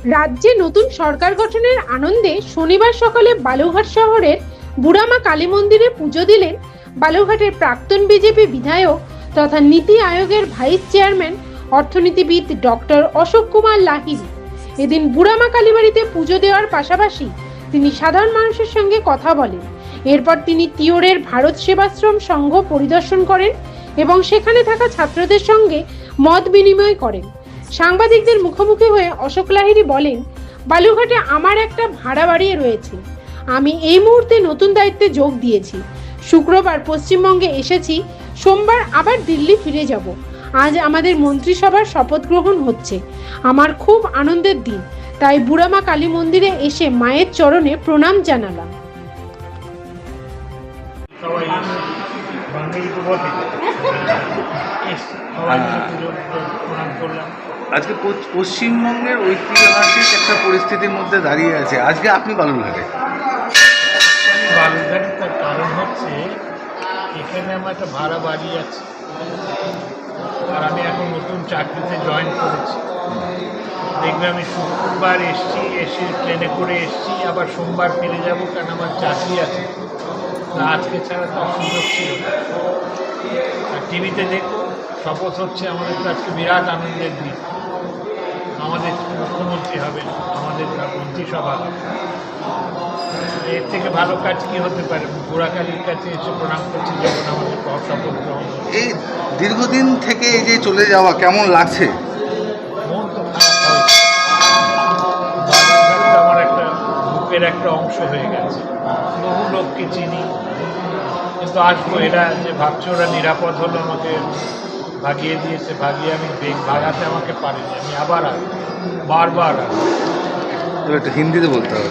রাজ্যে নতুন সরকার গঠনের আনন্দে শনিবার সকালে বালুরঘাট শহরের বুড়ামা কালী মন্দিরে পুজো দিলেন বালুরঘাটের প্রাক্তন বিজেপি বিধায়ক তথা নীতি আয়োগের ভাইস চেয়ারম্যান অর্থনীতিবিদ ডক্টর অশোক কুমার লাহিড়ী। এদিন বুড়ামা কালীবাড়িতে পুজো দেওয়ার পাশাপাশি তিনি সাধারণ মানুষের সঙ্গে কথা বলেন। এরপর তিনি তিওরের ভারত সেবাশ্রম সংঘ পরিদর্শন করেন এবং সেখানে থাকা ছাত্রদের সঙ্গে মত বিনিময় করেন। সাংবাদিকদের মুখোমুখি হয়ে অশোক লাহিড়ী বলেন, বালুরঘাটে আমার একটা ভাড়া বাড়ি রয়েছে। আমি এই মুহূর্তে নতুন দায়িত্বে যোগ দিয়েছি। শুক্রবার পশ্চিমবঙ্গে এসেছি, সোমবার আবার দিল্লি ফিরে যাব। আজ আমাদের মন্ত্রিসভার শপথ গ্রহণ হচ্ছে। আমার খুব আনন্দের দিন, তাই বুড়ামা কালী মন্দিরে এসে মায়ের চরণে প্রণাম জানালাম। আজকে পশ্চিমবঙ্গের ঐতিহাসিক একটা পরিস্থিতির মধ্যে দাঁড়িয়ে আছে, আজকে আপনি বালুরঘাটে। বালুরঘাটে তার কারণ হচ্ছে এখানে আমার একটা ভাড়া বাড়ি আছে, আর আমি এখন নতুন চাকরিতে জয়েন করেছি। দেখবে আমি শুক্রবার এসে ট্রেনে করে এসছি, আবার সোমবার ফিরে যাবো, কারণ আমার চাকরি আছে। আজকে ছাড়া তার সুযোগ ছিল না। আর টিভিতে দেখো শপথ হচ্ছে, আমাদের তো আজকে বিরাট আনন্দের দিন। আমাদের মুখ্যমন্ত্রী হবেন, আমাদের মন্ত্রিসভা। এর থেকে ভালো কাজ কি হতে পারে? বুড়াকালীর কাছে এসে প্রণাম করছি যখন আমাদের শপথ গ্রহণ। এই দীর্ঘদিন থেকে এই যে চলে যাওয়া কেমন লাগছে? মন তো খারাপ হয়েছে। বালুরঘাটটা আমার একটা বুকের একটা অংশ হয়ে গেছে। বহু লোককে চিনি, কিন্তু আসবো। এরা যে ভাবছে ওরা নিরাপদ হলো, আমাকে ভাগিয়ে দিয়েছে, আমি ভাগাতে আমাকে পারিনি। আমি আবার আসবো, বারবার আসবো। তো একটু হিন্দিতে বলতে হবে।